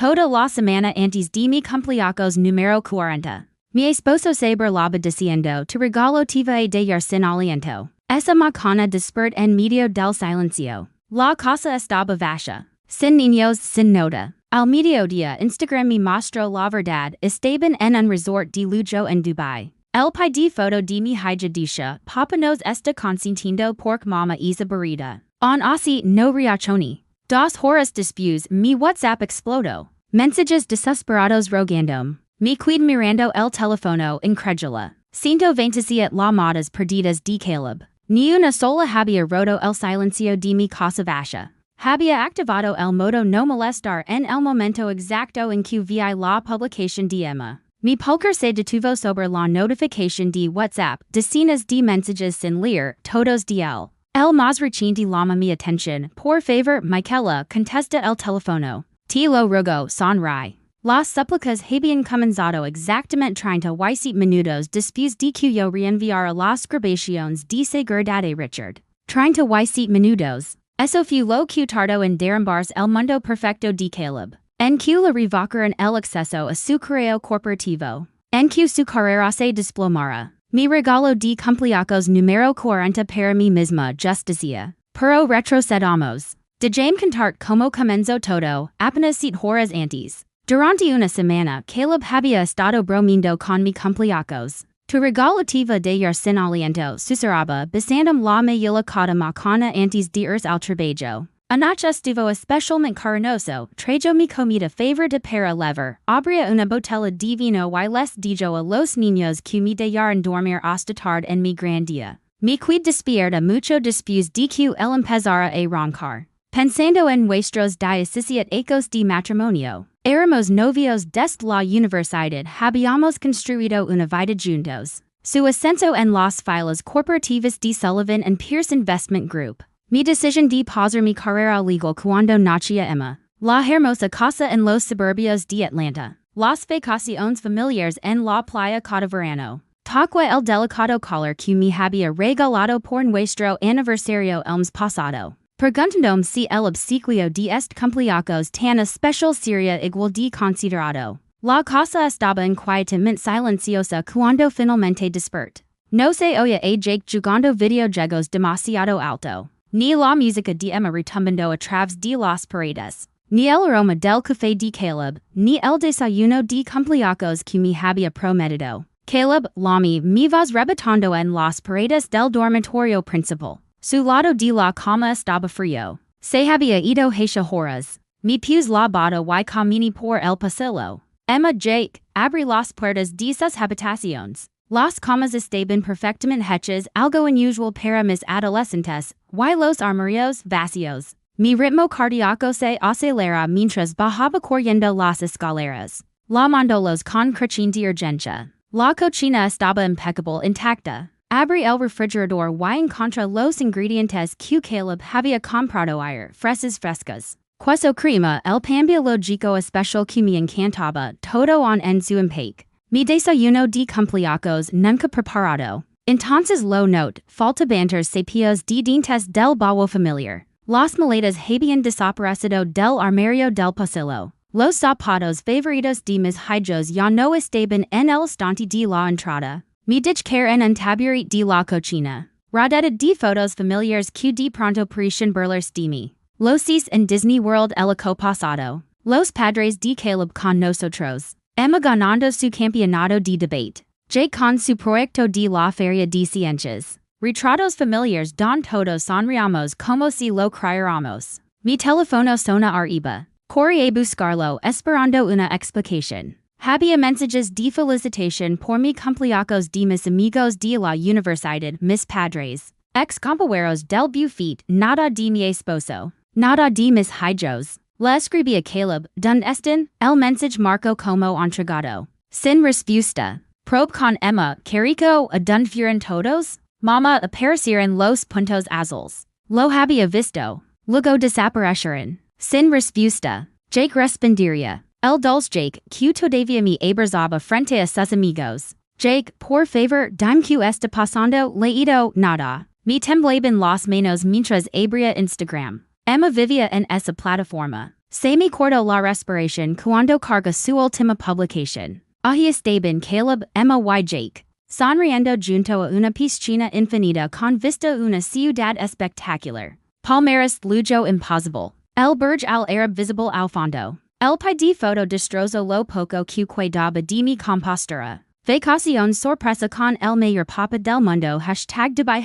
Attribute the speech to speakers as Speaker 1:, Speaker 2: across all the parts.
Speaker 1: Toda la semana antes de mi cumpleaños número 40. Mi esposo se burlaba diciendo tu regalo te va a dar sin aliento. Esa macana despert en medio del silencio. La casa estaba vacía. Sin niños, sin nota. Al mediodía Instagram me mostró la verdad. Estaban en un resort de lujo en Dubái. El pide foto de mi hija dice, Papa nos está consentiendo porque mama es aburrida. On así no reaccioné. 2 horas después, mi WhatsApp explodó. Mensajes desesperados rogandome. Me quedé mirando el teléfono incrédula. 127 llamadas perdidas de Caleb. Ni una sola había roto el silencio de mi casa vacía. Había activado el modo no molestar en el momento exacto en que vi la publicación de Emma. Mi pulgar se detuvo sobre la notificación de WhatsApp, decenas de mensajes sin leer, todos de él. El más reciente llama mi atención. Por favor, Michaela, contesta el teléfono. Te lo ruego, sonríe. Las súplicas habían comenzado exactamente 30 minutos después de que yo reenviara las grabaciones de seguridad a Richard. 30 minutos. Eso fue lo que tardó en derrumbarse el mundo perfecto de Caleb. En que le revocaron el acceso a su correo corporativo. En que su carrera se desplomara. Mi regalo de cumpleaños número 40 para mí misma justicia. Pero retrocedamos. Déjame contar cómo comenzó todo, apenas 7 horas antes. Durante una semana, Caleb había estado bromeando con mi cumpleaños. Tu regalo te va a dar sin aliento, susurraba, besándome la mejilla cada mañana antes de irse al trabajo. Anoche estuvo especialmente cariñoso, trajo mi comida favorita para levar, abría una botella de vino y les dijo a los niños que me dejaran dormir hasta tarde en mi gran día. Me quedé despierta mucho después de que él empezara a roncar. Pensando en nuestros 17 años de matrimonio. Éramos novios desde la universidad, habíamos construido una vida juntos. Su ascenso en las filas corporativas de Sullivan and Pierce Investment Group. Mi decisión de pausar mi carrera legal cuando nacía Emma. La hermosa casa en los suburbios de Atlanta. Las vacaciones familiares en la playa cada verano. Toque el delicado collar que me había regalado por nuestro aniversario el mes pasado. Preguntándome si el obsequio de este cumpleaños tan especial sería igual de considerado. La casa estaba inquietamente silenciosa cuando finalmente desperté. No se oía a Jake jugando videojuegos demasiado alto. Ni la música de Emma retumbando a través de las paredes. Ni el aroma del café de Caleb, ni el desayuno de cumpleaños que me había prometido. Caleb, Lami, me vas rebotando en las paredes del dormitorio principal. Su lado de la cama estaba frío. Se había ido hacia horas. Mi pies la bota y caminé por el pasillo. Emma Jake, abrí las puertas de sus habitaciones. Las camas estaban perfectamente hechas, algo unusual para mis adolescentes, y los armarios vacíos. Mi ritmo cardíaco se acelera mientras bajaba corriendo las escaleras. Llamándolos con creciente urgencia. La cocina estaba impecable intacta. Abrí el refrigerador y encontré los ingredientes que Caleb había comprado ayer, frescas. Queso crema, el pan biológico especial que me encantaba, todo en su empaque. Mi desayuno de cumpleaños nunca preparado. Entonces lo note, faltaban cepillos de dientes del baúl familiar. Las maletas habían desaparecido del armario del pasillo. Los zapatos favoritos de mis hijos ya no estaban en el estante de la entrada. Mi care en un taburete de la cocina. Rodeada de fotos familiares que de pronto parecían burlarse de mí. Los en Disney World el año pasado. Los padres de Caleb con nosotros. Emma ganando su campeonato de debate. Jake con su proyecto de la feria de ciencias. Retratos familiares don todos sonriamos como si lo creyéramos. Mi teléfono sona arriba. Corrí a buscarlo esperando una explicación. Había mensajes de felicitación por mi cumpleaños de mis amigos de la universidad, mis padres, ex compañeros del buffet, nada de mi esposo, nada de mis hijos. Le escribí a Caleb, ¿dónde están? El mensaje marcó como entregado. Sin respuesta. Probe con Emma, Carico, ¿a dónde fueron todos? Mama, aparecieron los puntos azules. Lo había visto. Luego desaparecieron. Sin respuesta. Jake respondería. El dulce Jake, que todavía me abrazaba frente a sus amigos. Jake, por favor, dime que está pasando, leído, nada. Me temblaban las manos mientras abría Instagram. Emma vivía en esa plataforma. Se me cortó la respiración cuando carga su última publicación. Ahí estaban Caleb, Emma y Jake, sonriendo junto a una piscina infinita con vista a una ciudad espectacular. Palmeras, lujo imposible. El Burj al Arab visible al fondo. El pide foto destrozo lo poco que quedaba de mi compostura. Vacación sorpresa con el mayor papa del mundo. #Dubai.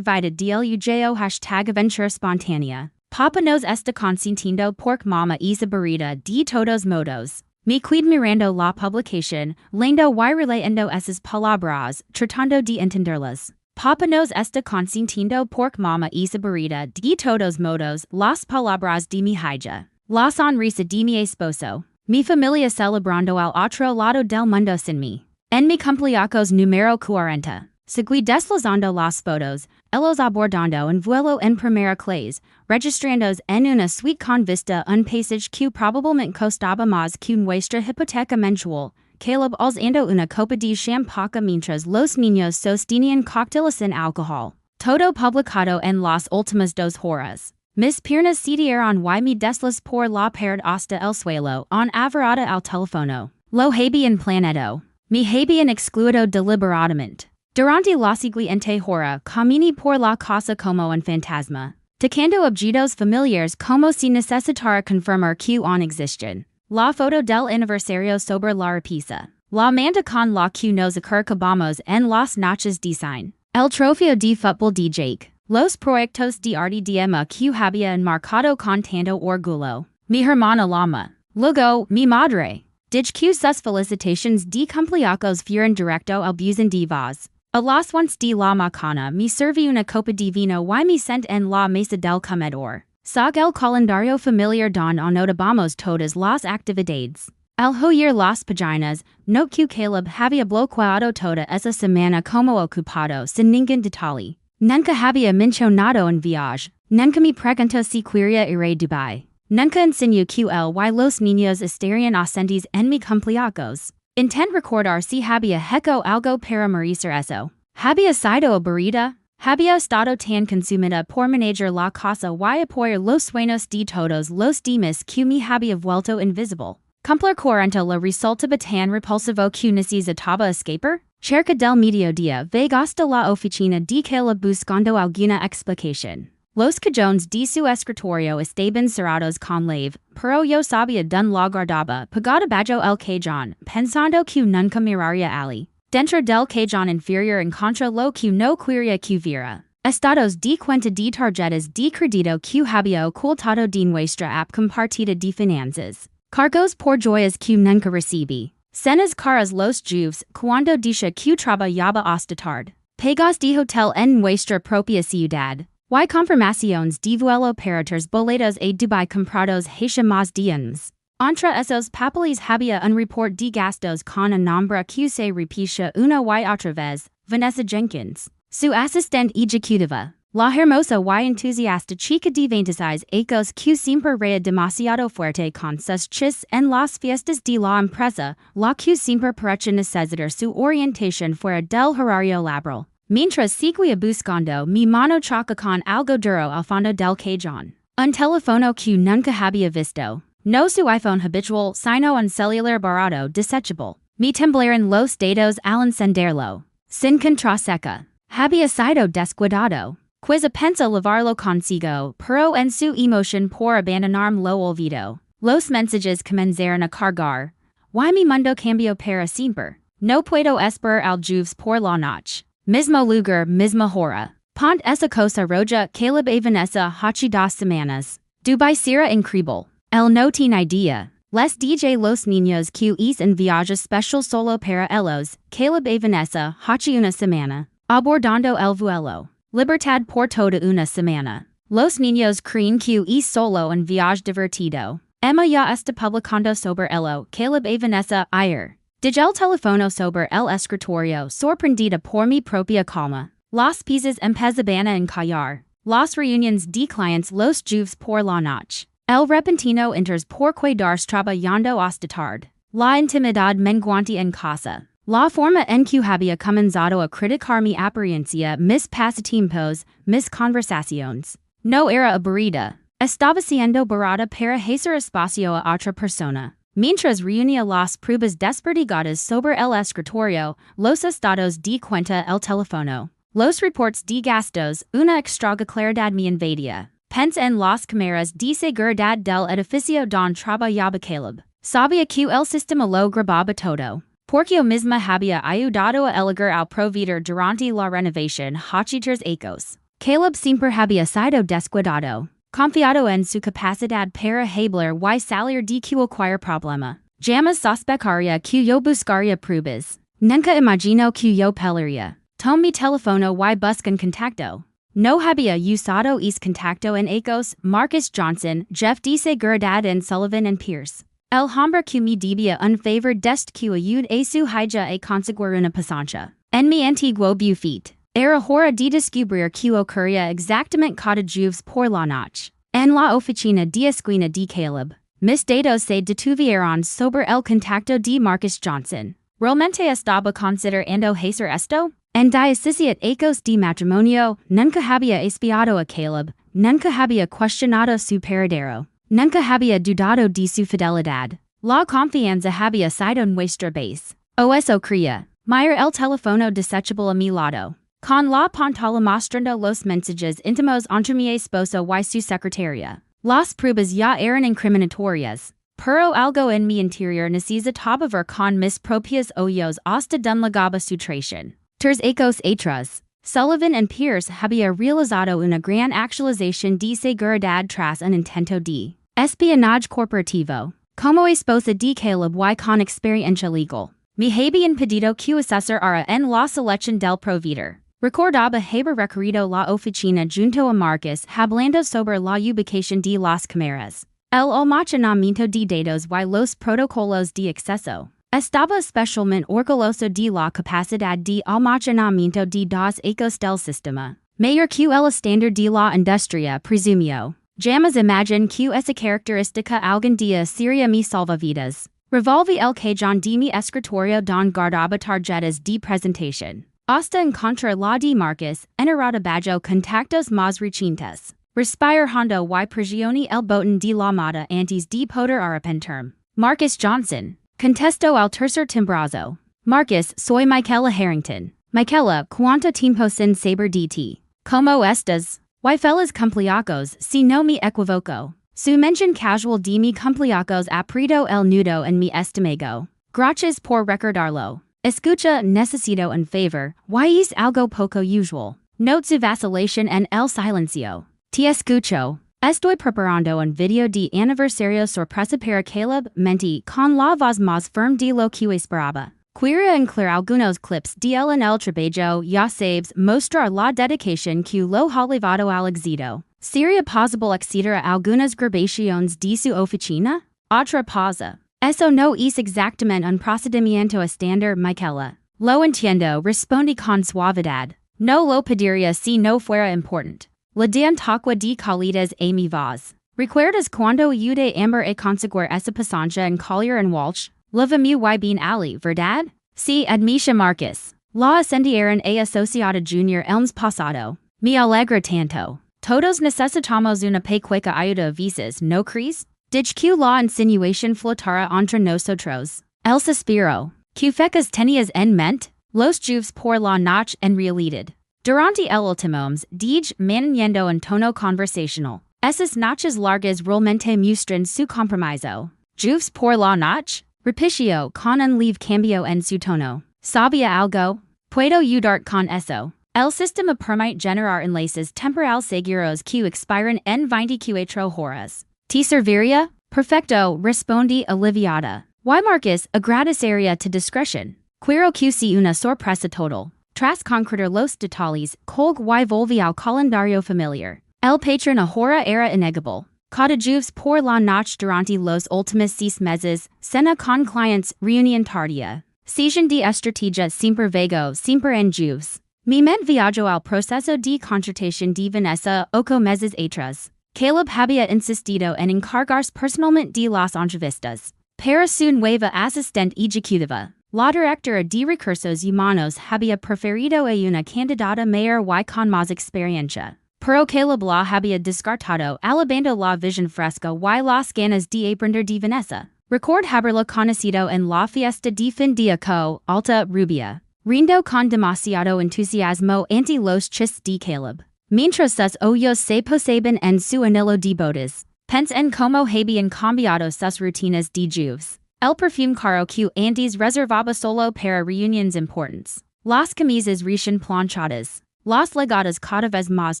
Speaker 1: #vida dlujo. #aventura espontánea. Papa nos está consentiendo porque mama Isabarita de todos modos. Me quid mirando la publicación, leyendo y releyendo esas palabras, tratando de entenderlas. Papa nos está consentiendo porque mama Isabarita de todos modos las palabras de mi hija. La sonrisa de mi esposo. Mi familia celebrando al otro lado del mundo sin mí. En mi cumpleaños número 40. Seguí deslizando las fotos, ellos abordando en vuelo en primera clase, registrandos en una suite con vista un paisaje que probablemente costaba más que nuestra hipoteca mensual. Caleb alzando una copa de champagne mientras los niños sostenían cócteles sin alcohol. Todo publicado en las últimas 2 horas. Mis piernas se dieron y mi desliz por la pared hasta el suelo, en averada al teléfono. Lo habían planeado. Me habían excluido deliberadamente. Durante la siguiente hora, caminé por la casa como un fantasma, tocando objetos familiares como si necesitara confirmar que aún existen. La foto del aniversario sobre la repisa. La manta con la que nos acercábamos en las noches de cine. El trofeo de fútbol de Jake. Los proyectos de arte de Emma que había enmarcado con tanto orgullo. Mi hermana Lama. Luego, mi madre. Dij que sus felicitations de cumpleaños fueron directo al buzón de voz. A las once de la mañana me serví una copa de vino y me senté en la mesa del comedor. Sag el calendario familiar don anotamos todas las actividades. Al oír las páginas, note que Caleb había bloqueado toda esa semana como ocupado sin ningún detalle. Nunca había mencionado un viaje. Nunca me preguntó si quería ir a Dubái. Nunca enseñó que él y los niños estarían ausentes en mi cumpleaños. Intent recordar si había hecho algo para merecer eso. Había sido aburrida. Había estado tan consumida por manejar la casa y apoyar los sueños de todos los demás que me había vuelto invisible. Cumplir 40 la resultaba tan repulsivo que necesitaba escapar. Cerca del mediodía, hasta la oficina de Caleb buscando alguna explicación. Los cajones de su escritorio estaban cerrados con llave, pero yo sabía dónde la guardaba, pegado bajo el cajón, pensando que nunca miraría allí. Dentro del cajón inferior encontré lo que no quería que viera. Estados de cuenta de tarjetas de crédito que había ocultado de nuestra app compartida de finanzas. Cargos por joyas que nunca recibí. Cenas caras los jueves, cuando dije que trabajaba hasta tarde. Pagos de hotel en nuestra propia ciudad. Y confirmaciones de vuelo para boletos a Dubái comprados hace más de años. Entre esos papeles había un report de gastos con un nombre que se repite una y otra vez, Vanessa Jenkins. Su asistente ejecutiva. La hermosa y entusiasta chica de 26 años que siempre reía demasiado fuerte con sus chistes en las fiestas de la empresa, la que siempre parecía necesitar su orientación fuera del horario laboral. Mientras seguía buscando, mi mano choca con algo duro al fondo del cajón. Un teléfono que nunca había visto. No su iPhone habitual, sino un celular barato desechable. Me temblaron los dedos al encenderlo. Sin contraseca. Había sido descuidado. Quizá pensó lavarlo consigo, pero en su emoción por abandonarme lo olvidó. Los mensajes comenzaron a cargar. Y mi mundo cambió para siempre. No puedo esperar al jueves por la noche. Mismo lugar, misma hora. Pont esa cosa roja, Caleb y Vanessa hace 2 semanas. Dubái será increíble. El no tiene idea. Les DJ los niños que es en viaje special solo para ellos, Caleb y Vanessa hace una semana. Abordando el vuelo. Libertad por toda una semana. Los niños creen que es solo un viaje divertido. Emma ya está publicando sobre ello, Caleb y Vanessa ayer. Dij el teléfono sobre el escritorio, sorprendida por mi propia calma. Las piezas empezaban a encallar. Las reuniones de clientes los jueves por la noche. El repentino enters por quedarse trabajando hasta tarde. La intimidad menguante en casa. La forma en que había comenzado a criticar mi apariencia, mis pasatiempos, mis conversaciones. No era aburrida. Estaba siendo barata para hacer espacio a otra persona. Mientras reunía las pruebas desperdigadas sobre el escritorio, los estados de cuenta el teléfono, los reports de gastos, una extraña claridad me invadía. Pense en las cámaras de seguridad del edificio don trabajaba Caleb. Sabía que el sistema lo grababa todo. Porque yo misma había ayudado a elegir al proveedor durante la renovación hachitos ecos. Caleb siempre había sido descuidado. Confiado en su capacidad para hablar y salir de cualquier problema. Jamás sospecharía que yo buscaría pruebas. Nunca imaginó que yo pelearía. Tomé mi teléfono y busqué contacto. No había usado ese contacto en ecos, Marcus Johnson, Jeff de Seguridad en Sullivan and Pierce. El hombre que me debía un favor dest que ayude a su hija a conseguir una pasancha. En mi antiguo bufete. Era hora de descubrir que ocurría exactamente cada jueves por la noche. En la oficina de esquina de Caleb, mis dedos se detuvieron sobre el contacto de Marcus Johnson. ¿Realmente estaba considerando hacer esto? En 17 ecos de matrimonio, nunca había espiado a Caleb, nunca había cuestionado su paradero, nunca había dudado de su fidelidad. La confianza había sido nuestra base. O eso creía. Mira el teléfono desechable a mi lado. Con la pantalla mostrando los mensajes íntimos entre mi esposo y su secretaria. Las pruebas ya eran incriminatorias. Pero algo en mi interior necesitaba ver con mis propios ojos hasta dunlagaba su traición. Tras ecos atrás, Sullivan and Pierce había realizado una gran actualización de seguridad tras un intento de espionaje corporativo. Como esposa de Caleb y con experiencia legal, me habían pedido que asesorara en la selección del proveedor. Recordaba haber recorrido la oficina junto a Marcus hablando sobre la ubicación de las cámaras, el almacenamiento de datos y los protocolos de acceso. Estaba especialmente orgulloso de la capacidad de almacenamiento de dos ecos del sistema, mayor que el estándar de la industria presumió. Jamás imagine que esa característica algún día sería mi salvavidas. Revolví el cajón de mi escritorio don guardaba tarjetas de presentación. Hasta encontrar la de Marcus, enarrada bajo contactos más recientes. Respire hondo y presione el botón de la moda antes de poder arrepentirme. Marcus Johnson. Contesto al tercer timbrazo. Marcus, soy Michaela Harrington. Michaela, ¿cuánto tiempo sin saber de ti? ¿Cómo estás? Y feliz cumpleaños, si no me equivoco. Su mention casual de mi cumpleaños aprieto el nudo en mi estómago. Gracias por recordarlo. Escucha, necesito un favor, y es algo poco usual. Note su vacilación en el silencio. Te escucho. Estoy preparando un video de aniversario sorpresa para Caleb, mentí, con la voz más firme de lo que esperaba. Quería incluir algunos clips de él en el trabajo, ya sabes, mostrar la dedicación que lo ha llevado al éxito. ¿Sería posible acceder a algunas grabaciones de su oficina? Otra pausa. Eso no es exactamente un procedimiento estándar, Michaela. Lo entiendo, respondí con suavidad. No lo pediría si no fuera importante. Le di un toque de calidez a mi voz. ¿Recuerdas cuando ayudé a Amber a conseguir esa pasancha en Collier and Walsh? La vi muy bien Ali, ¿verdad? Sí, admite Marcus. La ascendieron a asociada junior el mes pasado. Me alegra tanto. Todos necesitamos una pequeña ayuda a veces, ¿no crees? Dij que la insinuación flotara entre nosotros. El suspiro. ¿Qué fecas tenías en mente? Los jueves por la noche en realidad. Durante el último mes, dij manteniendo un tono conversacional. Esas noches largas realmente muestran su compromiso. Jueves por la noche? Repitió con un leve cambio en su tono. ¿Sabía algo? Puedo ayudar con eso. El sistema permite generar enlaces temporales seguros que expiran en 24 horas. ¿Te serviría? Perfecto, respondí aliviada. Y Marcus, agradecería tu discreción. Quiero que sea una sorpresa total. Tras concretar los detalles, colg y volví al calendario familiar. El patrón ahora era innegable. Cada jueves por la noche durante los últimos 6 meses, cena con clientes, reunión tardía. Sesión de estrategia siempre vago, siempre en jueves. Mi mente viajó al proceso de contratación de Vanessa 8 meses atrás. Caleb había insistido en encargarse personalmente de las entrevistas. Para su nueva asistente ejecutiva, la directora de recursos humanos había preferido a una candidata mayor y con más experiencia. Pero Caleb la había descartado alabando la visión fresca y las ganas de aprender de Vanessa. Record haberlo conocido en la fiesta de fin de co, alta, rubia. Rindo con demasiado entusiasmo ante los chistes de Caleb. Mientras sus ojos se posaban en su anillo de bodas. Pens en como habían cambiado sus rutinas de jueves. El perfume caro que antes reservaba solo para reuniones importantes. Las camisas recién planchadas. Las legadas cada vez más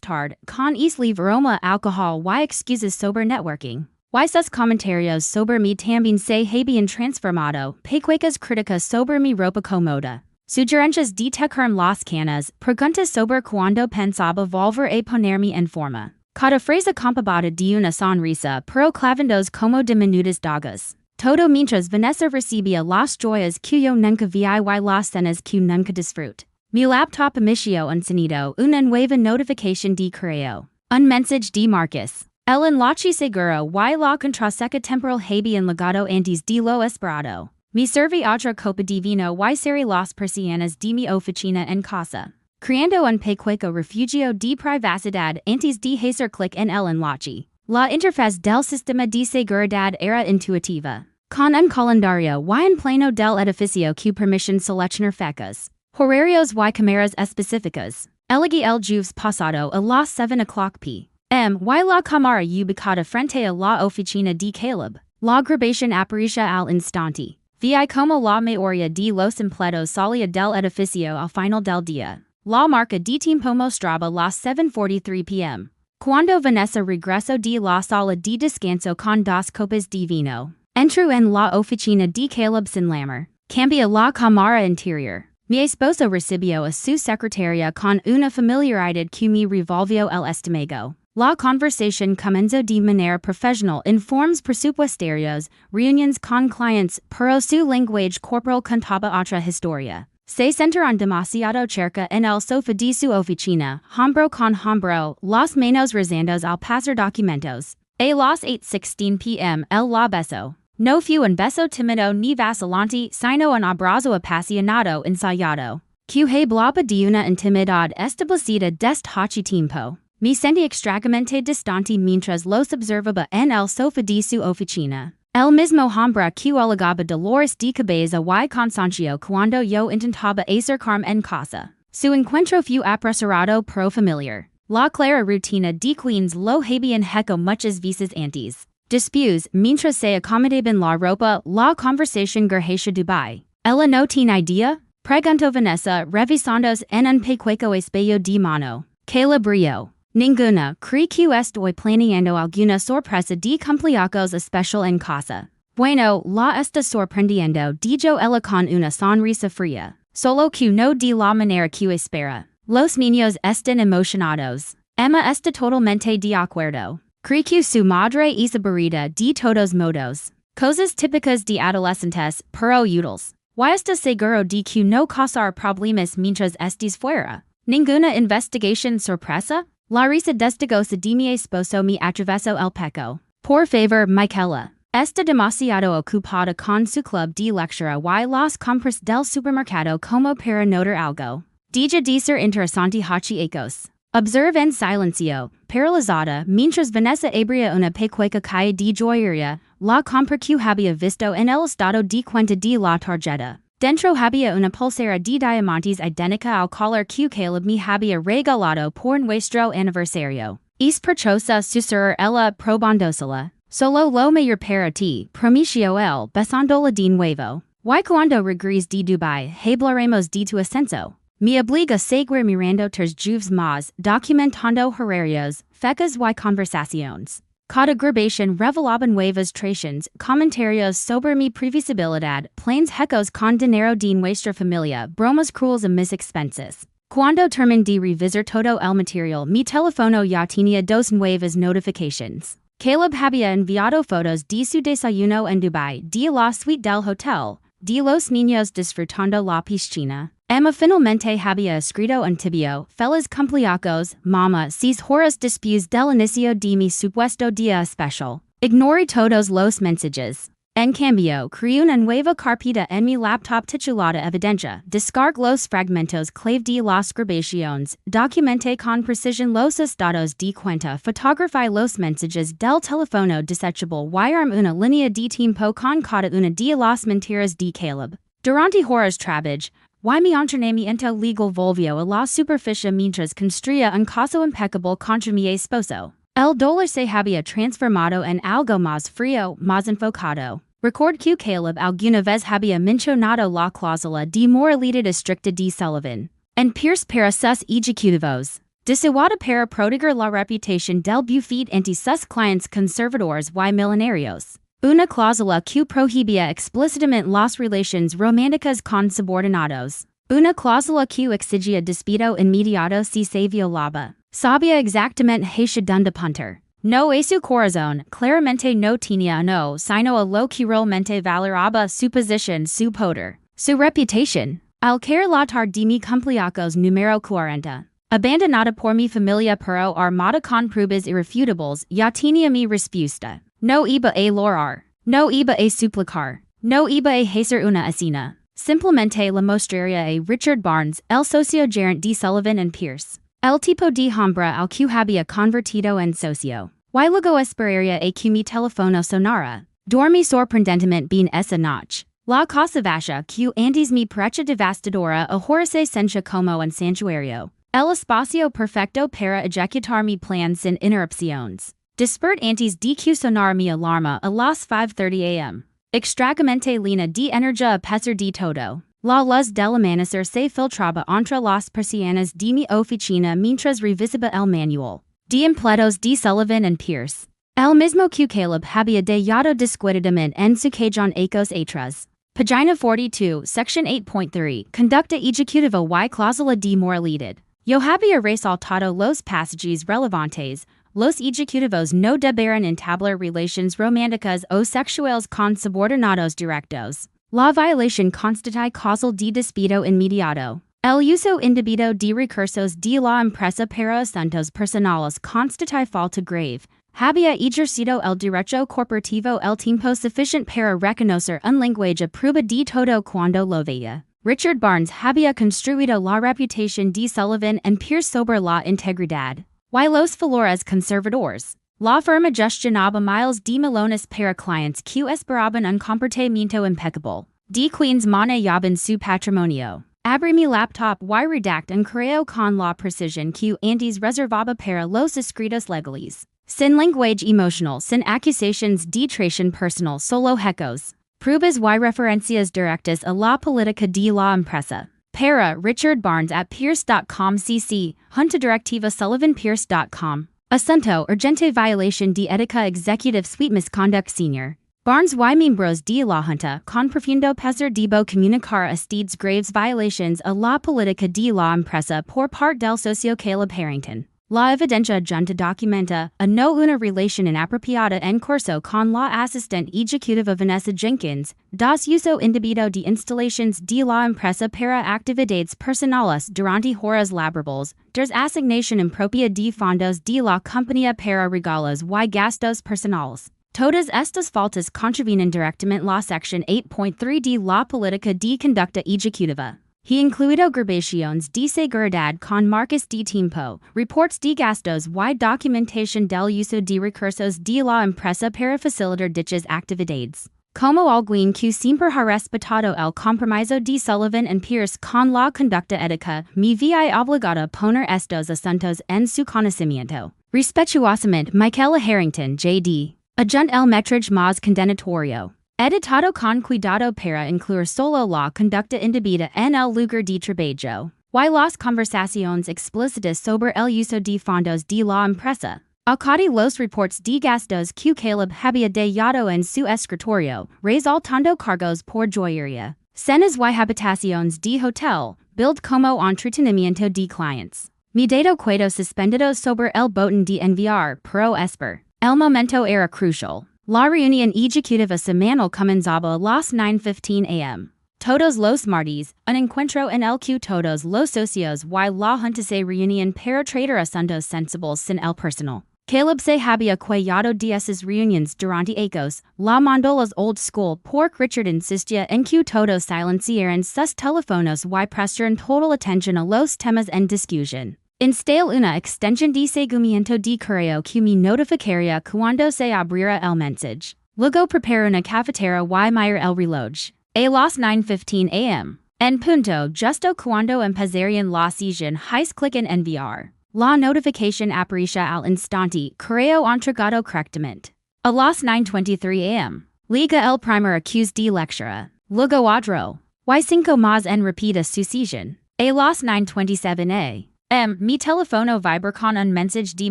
Speaker 1: tarde, con isle aroma alcohol y excusas sobre networking. Y sus comentarios sobre mí también se habían transformado, pequeñas críticas sobre mi ropa cómoda. Sugerencias de tejer las canas, preguntas sobre cuando pensaba volver a ponerme en forma. Cada frase acompañada de una sonrisa, pero clavandos como diminutas dagas. Todo mientras Vanessa recibía las joyas que yo nunca vi y las cenas que nunca disfruté. Mi laptop inició un sonido, una nueva notificación de correo. Un mensaje de Marcus. El enlace seguro y la contraseca temporal habían legado antes de lo esperado. Me serví otra copa de vino y cerré las persianas de mi oficina en casa. Creando un pequeño refugio de privacidad antes de hacer clic en el enlace. La interfaz del sistema de seguridad era intuitiva. Con un calendario y en plano del edificio que permiten seleccionar fechas. Horarios y cámaras específicas. Elegí el jueves pasado a las 7 o'clock p.m. y la cámara ubicada frente a la oficina de Caleb. La grabación apareció al instante. Vi como la mayoría de los empleados salía del edificio al final del día. La marca de tiempo mostraba las 7:43 p.m. Cuando Vanessa regresó de la sala de descanso con dos copas de vino. Entró en la oficina de Caleb sin lamar. Cambió la cámara interior. Mi esposo recibió a su secretaria con una familiaridad que me revolvió el estómago. La conversación comenzó de manera profesional en formas presupuestarias, reuniones con clientes, pero su lenguaje corporal contaba otra historia. Se sentaron demasiado cerca en el sofá de su oficina, hombro con hombro, las manos rezando al pasar documentos. A las 8:16 p.m. el la beso. No fue un beso tímido ni vacilante, sino un abrazo apasionado ensayado. Que hablaba de una intimidad establecida desde hace tiempo. Me sentí extrañamente distante mientras los observaba en el sofá de su oficina. El mismo hombre que alegaba dolores de cabeza y cansancio cuando yo intentaba acercarme en casa. Su encuentro fue apresurado pero familiar. La clara rutina de queens lo habían hecho muchas veces antes. Después, mientras se acomodaban la ropa, la conversación gurgeció Dubái. ¿Ella no tiene idea? Preguntó Vanessa, revisándose en un pequeño espejo de mano. Caleb rió. Ninguna, creo que estoy planeando alguna sorpresa de cumpleaños especial en casa. Bueno, la está sorprendiendo, dijo ella con una sonrisa fría. Solo que no de la manera que espera. Los niños están emocionados. Emma está totalmente de acuerdo. Creo que su madre es aburrida de todos modos. Cosas típicas de adolescentes, pero útiles. ¿Y estás seguro de que no causar problemas mientras estés fuera? ¿Ninguna investigación sorpresa? La risa desdegosa de mi esposo me atravesó el pecho. Por favor, Michaela. Está demasiado ocupada con su club de lectura y las compras del supermercado como para notar algo. Deja de ser interesante hachicos. Observe en silencio, paralizada, mientras Vanessa abría una pequeña caja de joyería, la compra que había visto en el estado de cuenta de la tarjeta. Dentro había una pulsera de diamantes idéntica al color que Caleb me había regalado por nuestro aniversario. Es preciosa, susurró ella probándosela. Solo lo mejor para ti, prometió él, besándola de nuevo. Y cuando regreses de Dubái, hablaremos de tu ascenso. Me obliga a seguir mirando tus jueves más, documentando horarios, fechas y conversaciones. Cada grabación revelaba nuevas traiciones, comentarios sobre mi previsibilidad, planes hecos con dinero de nuestra familia, bromas crueles a mis expenses. Cuando terminé de revisar todo el material, mi teléfono ya tenía dos nuevas notifications. Caleb había enviado fotos de su desayuno en Dubái, de la suite del hotel, de los niños disfrutando la piscina. Emma finalmente había escrito un tibio, feliz cumpleaños, mamá, 6 horas después del inicio de mi supuesto día especial. Ignoré todos los mensajes. En cambio, creo una nueva carpeta en mi laptop titulada evidencia. Descargue los fragmentos clave de las grabaciones. Documente con precisión los estados de cuenta. Fotografie los mensajes del teléfono desechable. Arm una línea de tiempo con cada una de las mentiras de Caleb. Durante horas trabajo, mi entrenamiento legal volvió a la superficie mientras construía un caso impecable contra mi esposo. El dolor se había transformado en algo más frío, más enfocado. Record que Caleb alguna vez había mencionado la cláusula de moralidad estricta de Sullivan. En Pierce para sus ejecutivos. Deseada para proteger la reputación del buffet ante sus clientes conservadores y millonarios. Una cláusula que prohibía explícitamente las relaciones románticas con subordinados. Una cláusula que exigía despido inmediato si se violaba. Sabía exactamente hacia dónde apuntar. No a su corazón, claramente no tenía sino a lo que realmente valoraba su posición, su poder, su reputación. Al caer la tarde de mi cumpleaños número 40. Abandonada por mi familia pero armada con pruebas irrefutables, ya tenía mi respuesta. No iba a lograr. No iba a suplicar. No iba a hacer una escena. Simplemente la mostraría a Richard Barnes, el socio gerente de Sullivan and Pierce. El tipo de hombre al que había convertido en socio. Y luego esperaría a que mi teléfono sonara. Dormí sorprendentemente bien esa noche. La casa vacía que antes me parecía devastadora ahora se sentía como un santuario. El espacio perfecto para ejecutar mi plan sin interrupciones. Desperté antes de que sonara mi alarma a las 5:30 am. Extragamente llena de energía a pesar de todo. La luz del amanecer se filtraba entre las persianas de mi oficina mientras revisaba el manual de empleados de Sullivan and Pierce. El mismo que Caleb había dejado descuidadamente en su cajón ecos atrás. Página 42, section 8.3, conducta ejecutiva y cláusula de moralidad. Yo había resaltado los pasajes relevantes. Los ejecutivos no deberán entablar relaciones románticas o sexuales con subordinados directos. La violación constituye causal de despido inmediato. El uso indebido de recursos de la empresa para asuntos personales constituye falta grave. Había ejercido el derecho corporativo el tiempo suficiente para reconocer un lenguaje prueba de todo cuando lo veía. Richard Barnes había construido la reputación de Sullivan and Pierce sobre la integridad y los valores conservadores. La firma gestionaba miles de millones para clientes que esperaban un comportamiento impeccable. De quienes manejaban su patrimonio. Abrí mi laptop y redacté un correo con la precisión que antes reservaba para los escritos legales. Sin lenguaje emocional, sin acusaciones de traición personal, solo hechos. Pruebas y referencias directas a la política de la empresa. Para Richard Barnes at Pierce.com cc, Junta Directiva SullivanPierce.com. Asunto urgente violación de ética executive suite misconduct senior. Barnes y miembros de la Junta, con profundo pesar debo comunicar estas graves violations a la política de la empresa por parte del socio Caleb Harrington. La evidencia junta documenta a no una relación inapropiada en curso con la asistente ejecutiva Vanessa Jenkins, das uso indebido de instalaciones de la empresa para actividades personales durante horas laborables, des asignación impropia de fondos de la compañía para regalos y gastos personales. Todas estas faltas contravienen directamente la sección 8.3 de la política de conducta ejecutiva. He incluido grabaciones de seguridad con marcas de tiempo, reports de gastos y documentación del uso de recursos de la empresa para facilitar dichas actividades. Como alguien que siempre ha respetado el compromiso de Sullivan and Pierce con la conducta ética, me vi obligado a poner estos asuntos en su conocimiento. Respetuosamente, Michaela Harrington, J.D. Adjunt el metrage más condenatorio. Editado con cuidado para incluir solo la conducta indebida en el lugar de trabajo. Y las conversaciones explícitas sobre el uso de fondos de la empresa. Acadi los reports de gastos que Caleb había dejado en su escritorio, resaltando cargos por joyería. Cenas y habitaciones de hotel, build como entretenimiento de clientes. Mi dedo quedo suspendido sobre el botón de enviar, pro esper. El momento era crucial. La reunión ejecutiva semanal comenzaba a las 9:15 am. Todos los martes, un encuentro en el que todos los socios y la junta se reunían para tratar asuntos sensibles sin el personal. Caleb se había cuidado de esas reuniones durante años, la mandolas old school pork Richard insistía en que todos silenciaran sus teléfonos y prestaran total atención a los temas en discusión. Instale una extensión de seguimiento de correo que me notificaría cuando se abriera el mensaje. Luego preparo una cafetera y miro el reloj. A las 9:15 am. En punto justo cuando empezarían la sesión hice clic en enviar. La notificación aparece al instante, correo entregado correctamente. A las 9:23 am. Liga el primer accuse de lectura. Luego otro. Y 5 más en repita su sesión. A las 9:27 am. Mi teléfono vibra con un mensaje de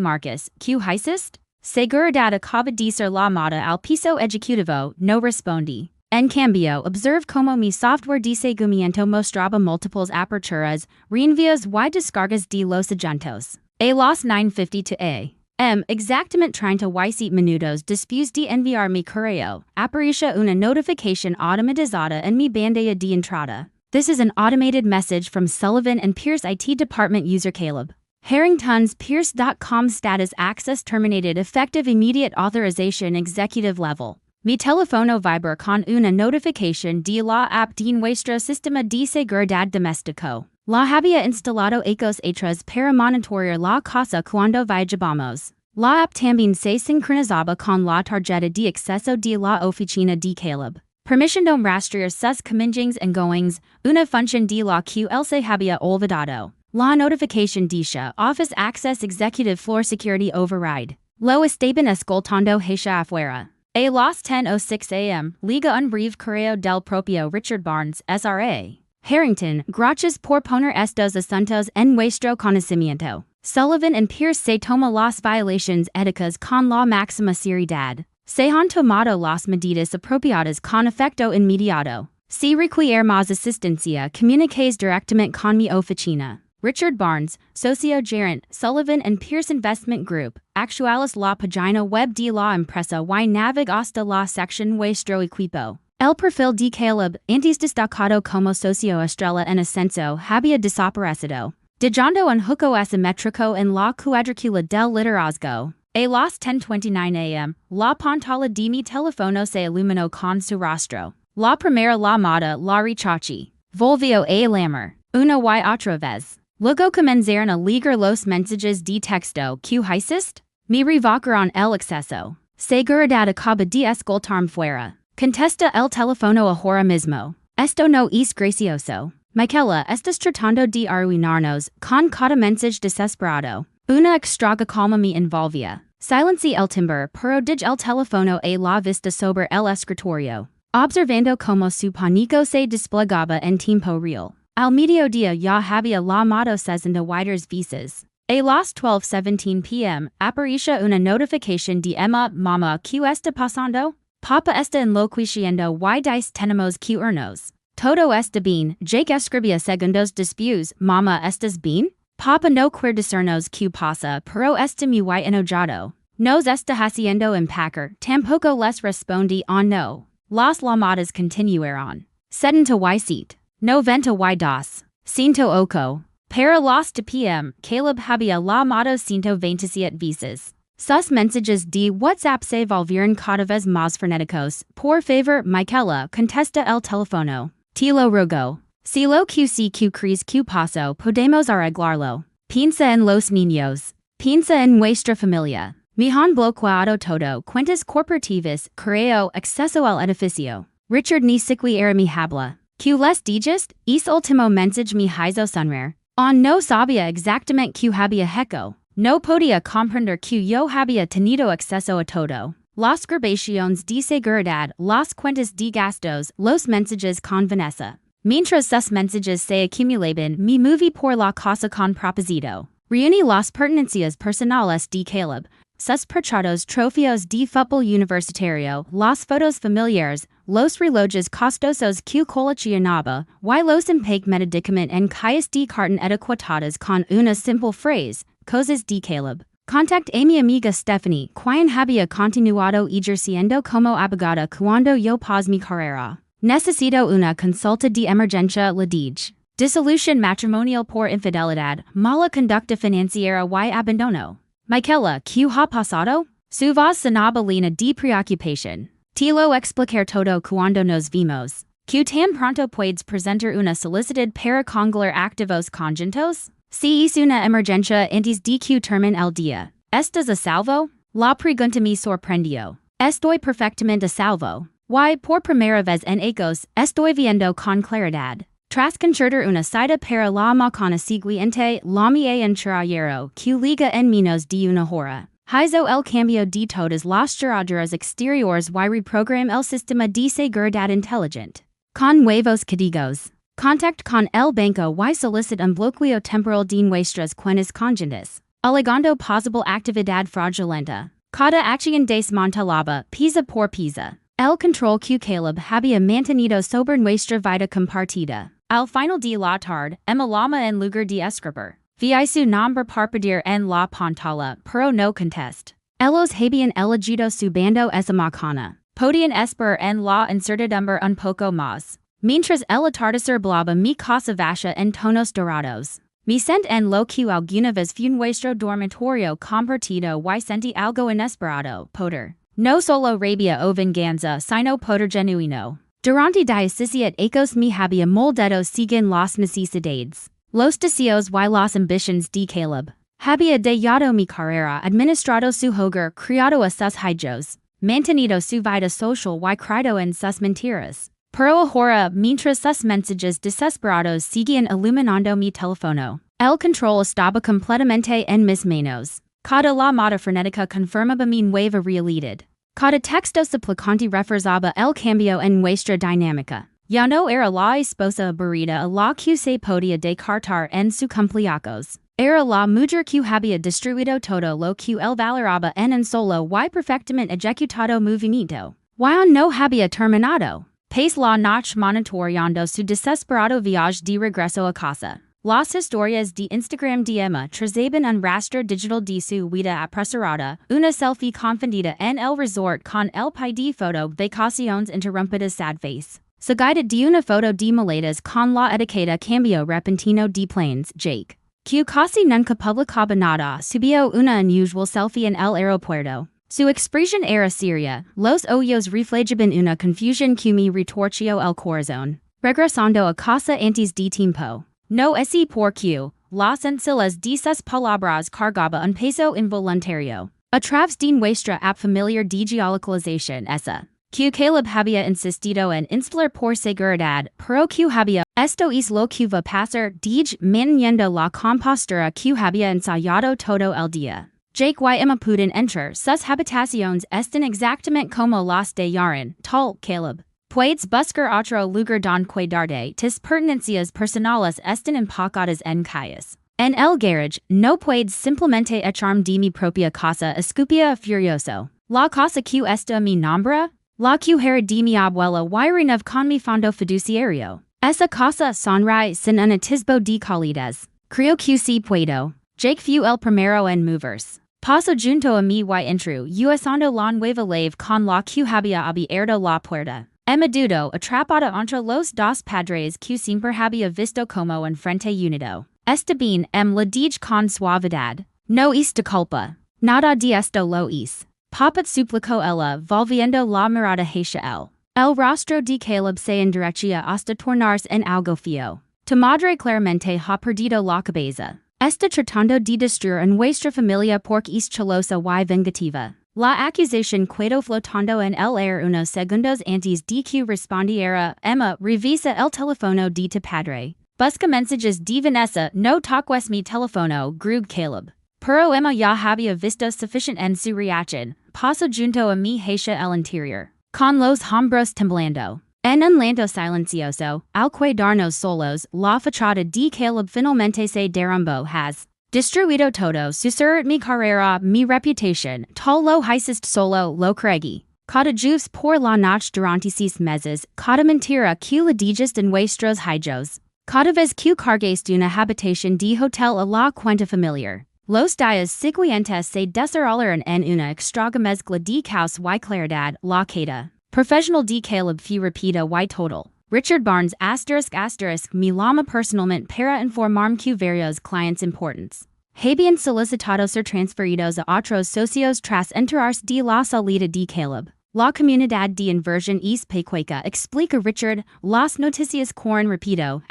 Speaker 1: Marcus. ¿Qué hiciste? Seguridad acaba de ser llamada al piso ejecutivo, no respondí. En cambio, observe como mi software de seguimiento mostraba múltiples aperturas, reenvíos y descargas de los asuntos. A las 9:52 am. Exactamente 37 minutos después de enviar mi correo, aparece una notificación automatizada en mi bandeja de entrada. This is an automated message from Sullivan and Pierce IT Department user Caleb. Harrington's Pierce.com status access terminated effective immediate authorization executive level. Mi teléfono vibra con una notificación de la app de nuestro sistema de seguridad doméstico. La había instalado hace atrás para monitorear la casa cuando viajamos. La app también se sincronizaba con la tarjeta de acceso de la oficina de Caleb. Permitiendo rastrear sus comings and goings, una función de la que él se había olvidado. La notificación dice Office Access Executive Floor Security Override. Lo estaban escoltando hacia afuera. A las 10:06 am. Liga un breve correo del propio Richard Barnes, SRA. Harrington, gracias por poner estos asuntos en nuestro conocimiento. Sullivan and Pierce se toma las violaciones éticas con la máxima seriedad. Se han tomado las medidas apropiadas con efecto inmediato. Si requiere más asistencia, comuniques directamente con mi oficina. Richard Barnes, socio gerente, Sullivan and Pierce Investment Group, actualiza la página web de la empresa y navegue hasta la sección nuestro equipo. El perfil de Caleb, antes destacado como socio estrella en ascenso, había desaparecido, dejando un hueco asimétrico en la cuadrícula del liderazgo. A las 10:29 am, la pantalla de mi teléfono se iluminó con su rostro. La primera llamada la rechazé. Volvió a llamar, una y otra vez. Luego comenzaron a leer los mensajes de texto que hiciste. Me revocaron el acceso. Seguridad acaba de escoltarme fuera. Contesta el teléfono ahora mismo. Esto no es gracioso. Michaela, estás tratando de arruinarnos con cada mensaje desesperado. Una extraña calma me envolvía. Silenci el timbre, pero dej el teléfono a la vista sobre el escritorio. Observando como su pánico se desplegaba en tiempo real. Al mediodía ya había llamado 60 wider veces. A las 12:17 p.m., aparece una notificación de Emma, mamá, ¿qué está pasando? Papa está enloqueciendo y dice tenemos que irnos. Todo está bien, Jake escribía segundos después, mamá, ¿estás bien? Papa no quiere decirnos qué pasa, pero está muy enojado. Nos está haciendo empacar, tampoco les respondí no. Las llamadas continuaron. 77. 92. 108. Para las 2 p.m., Caleb había llamado 127 veces. Sus mensajes de WhatsApp se volvieron cada vez más frenéticos. Por favor, Michaela, contesta el teléfono. Te lo ruego. Si lo que crees que pasó, podemos arreglarlo. Piensa en los niños. Piensa en nuestra familia. Me han bloqueado todo, cuentas corporativas, correo, acceso al edificio. Richard ni siquiera me habla. ¿Qué les dijiste? Es último mensaje me hizo sonreír. No sabía exactamente qué había hecho. No podía comprender que yo había tenido acceso a todo. Las grabaciones de seguridad, las cuentas de gastos, los mensajes con Vanessa. Mientras sus mensajes se acumulaban, me moví por la casa con propósito. Reuní las pertenencias personales de Caleb. Sus pertrados trofeos de fútbol universitario, las fotos familiares, los relojes costosos que coleccionaba, y los empaque medicament en calles de carton etiquetadas con una simple frase, cosas de Caleb. Contact a mi amiga Stephanie, quien había continuado ejerciendo como abogada cuando yo pos mi carrera. Necesito una consulta de emergencia, le dije. Disolución matrimonial por infidelidad, mala conducta financiera y abandono. Michaela, ¿qué ha pasado? Su voz sonaba llena de preocupación. Te lo explicar todo cuando nos vimos. ¿Que tan pronto puedes presentar una solicitud para congregar activos conjuntos? Si es una emergencia antes de que termine el día. ¿Estás a salvo? La pregunta me sorprendió. Estoy perfectamente a salvo. Y por primera vez en años, estoy viendo con claridad. Tras concertar una cita para la mañana siguiente, la me enterado que liga en menos de una hora. Hizo el cambio de todas las cerraduras exteriores y reprograma el sistema de seguridad inteligente. Con nuevos códigos. Contact con el banco y solicit un bloqueo temporal de nuestras cuentas conjuntas. Alegando posible actividad fraudulenta. Cada acción desmantelaba, pieza por pieza. El control que Caleb había mantenido sobre nuestra vida compartida. Al final de la tarde, Emma llama en lugar de escribir. Vi su nombre parpadear en la pantalla, pero no contest. Ellos habían elegido su bando esa mañana. Podían esperar en la incertidumbre un poco más. Mientras el atardecer blaba mi casa vacía en tonos dorados. Me sent en lo que alguna vez fue nuestro dormitorio compartido y sentí algo inesperado, poder. No solo rabia o venganza, sino poder genuino. Durante diecisiete años me había moldado según las necesidades, los deseos y las ambiciones de Caleb. Había dejado mi carrera, administrado su hogar, criado a sus hijos, mantenido su vida social y creído en sus mentiras. Pero ahora, mientras sus mensajes desesperados seguían iluminando mi teléfono, el control estaba completamente en mis manos. Cada llamada frenética confirmaba mi nueva realidad. Cada texto suplicante reforzaba el cambio en nuestra dinámica. Ya no era la esposa aburrida a la que se podía descartar en su cumpleaños. Era la mujer que había destruido todo lo que él valoraba en un solo y perfectamente ejecutado movimiento. Y no había terminado. Pace la noche monitoreando su desesperado viaje de regreso a casa. Las historias de Instagram de Emma trazaban un rastro digital de su vida apresurada, una selfie confundida en el resort con el pie de foto vacaciones interrumpidas sad face. Seguida de una foto de maletas con la etiqueta cambio repentino de planes, Jake. Que casi nunca publicaba nada, subió una unusual selfie en el aeropuerto. Su expresión era seria, los ojos reflejaban una confusión que me retorció el corazón. Regresando a casa antes de tiempo. No es porque las sencillas de sus palabras cargaba un peso involuntario. A través de nuestra app familiar de geolocalización esa. Que Caleb había insistido en instalar por seguridad, pero que había. Esto es lo que va a pasar, dije manteniendo la compostura que había ensayado todo el día. Jake y Emma pueden entrar, sus habitaciones están exactamente como las de Yaren, tal, Caleb. Puedes buscar otro lugar donde quedarte, tus pertenencias personales están empacadas en calles. En el garage, no puedes simplemente echarme de mi propia casa, escupía furioso. La casa que está mi nombre? La que era de mi abuela y renov con mi fondo fiduciario. Esa casa sonríe sin un atisbo de calidez. Creo que sí puedo. Jake fue el primero en moverse. Paso junto a mí y entro, usando la nueva llave con la que había abierto la puerta. Emma dudó, atrapada entre los dos padres que siempre había visto como enfrente unido. Está bien, le dije con suavidad. No es de culpa. Nada de esto lo es. Papá suplicó ella, volviendo la mirada hacia él. El rostro de Caleb se endurecía hasta tornarse en algo feo. Tu madre claramente ha perdido la cabeza. Está tratando de destruir nuestra familia porque es celosa y vengativa. La acusación quedó flotando en el aire unos segundos antes de que respondiera. Emma, revisa el teléfono de tu padre. Busca mensajes de Vanessa, no toques mi teléfono, grug Caleb. Pero Emma ya había visto suficiente en su reacción. Paso junto a mí hacia el interior. Con los hombros temblando. En un lento silencioso, al quedarnos solos, la fachada de Caleb finalmente se derrumbó. Has destruido todo, susurrat mi carrera, mi reputación, tal lo hiciste solo, lo creí. Cada juice por la noche durante 6 meses, cada mentira que le dijiste en nuestros hijos. Cada vez que cargaste una habitación de hotel a la cuenta familiar. Los días siguientes se desarrollaron en una extraña mezcla de caos y claridad, la queda profesional de Caleb fue rápida y total. Richard Barnes *** me llama personalmente para informarme que varios clientes importantes habían solicitado ser transferidos a otros socios tras enterarse de la salida de Caleb. La comunidad de inversión hispánica explica Richard, las noticias corren rápido,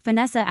Speaker 1: Vanessa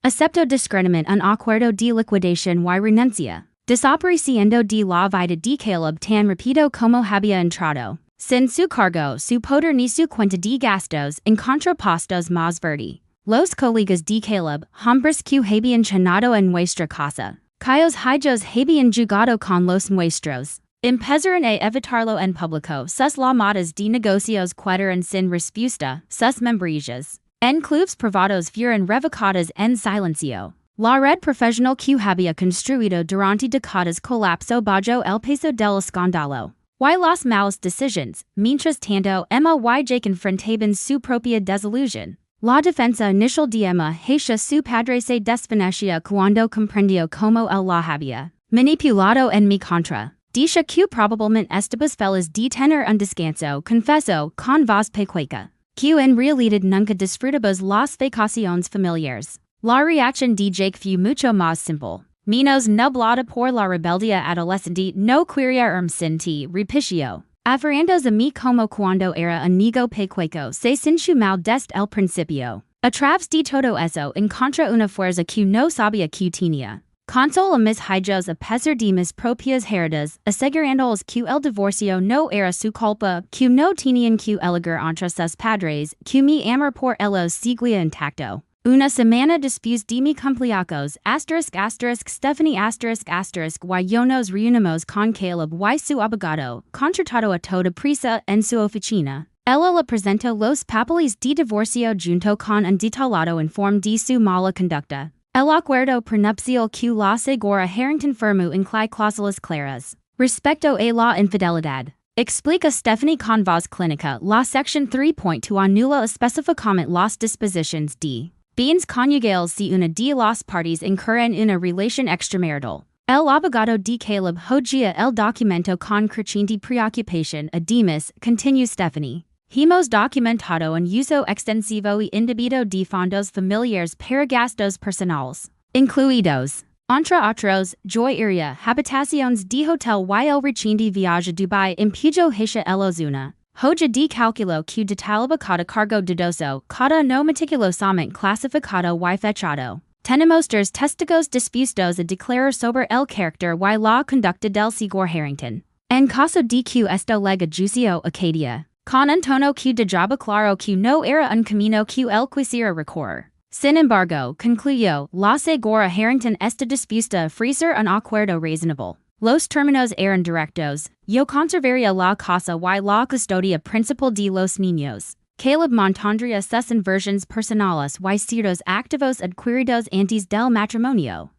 Speaker 1: acepto discerniment un acuerdo de liquidación y renuncia, desapareciendo de la vida de Caleb tan rápido como había entrado, sin su cargo, su poder ni su cuenta de gastos, en contrapostos más verde. Los colegas de Caleb, hombres que habían chanado en nuestra casa, cuyos hijos habían jugado con los nuestros, empezaron a evitarlo en público, sus llamadas de negocios quedaron sin respuesta, sus membrillas en clubs privados fueron revocadas en silencio. La red profesional que había construido durante décadas colapsó bajo el peso del escándalo. Y las malas decisiones, mientras tanto, que enfrentaban su propia desilusión. La defensa inicial de hacia su padre se desvaneció cuando comprendió cómo él la había manipulado en mi contra. Dicha que probablemente estabas feliz de tener un descanso, confesó, con voz pequeña, que en realidad nunca disfrutabas las vacaciones familiares. La reacción de Jake fue mucho más simple. Menos nublada por la rebeldía adolescente no quería sin ti, repició. Aferrándose a mí como cuando era un niño pequeño se sintió mal desde el principio. A través de todo eso encontré una fuerza que no sabía que tenía. Console a mis hijos a pesar de mis propias heridas, asegurándoles que el divorcio no era su culpa, que no tenían que elegir entre sus padres, que mi amor por ellos seguía intacto. Una semana después de mi cumpleaños, Stephanie y yo nos reunimos con Caleb y su abogado, contratado a toda prisa en su oficina. Ella le presentó los papeles de divorcio junto con un detallado informe de su mala conducta. El acuerdo prenupcial que la segura Harrington firmó incluye cláusulas claras respecto a la infidelidad. Explica Stephanie con voz clínica, la sección 3.2 anula específicamente las disposiciones de bienes conyugales si una de las partes incurre en una relación extramarital. El abogado de Caleb hojeó el documento con creciente preocupación. Además, continuó Stephanie, hemos documentado un uso extensivo y indebido de fondos familiares para gastos personales, incluidos, entre otros, joyería, habitaciones de hotel y el reciente viaje a Dubái impuso hacia ellos una hoja de cálculo que detallaba cada cargo dudoso, cada no meticulosamente clasificado y fechado. Tenemos dos testigos dispuestos a declarar sobre el carácter y la conducta del señor Harrington. En caso de que esto lega juicio Acadia, con un tono que dejaba claro que no era un camino que él quisiera recorrer. Sin embargo, concluyó, la señora Harrington está dispuesta a ofrecer un acuerdo razonable. Los términos eran directos. Yo conservaría la casa y la custodia principal de los niños. Caleb mantendría sus inversiones personales y ciertos activos adquiridos antes del matrimonio.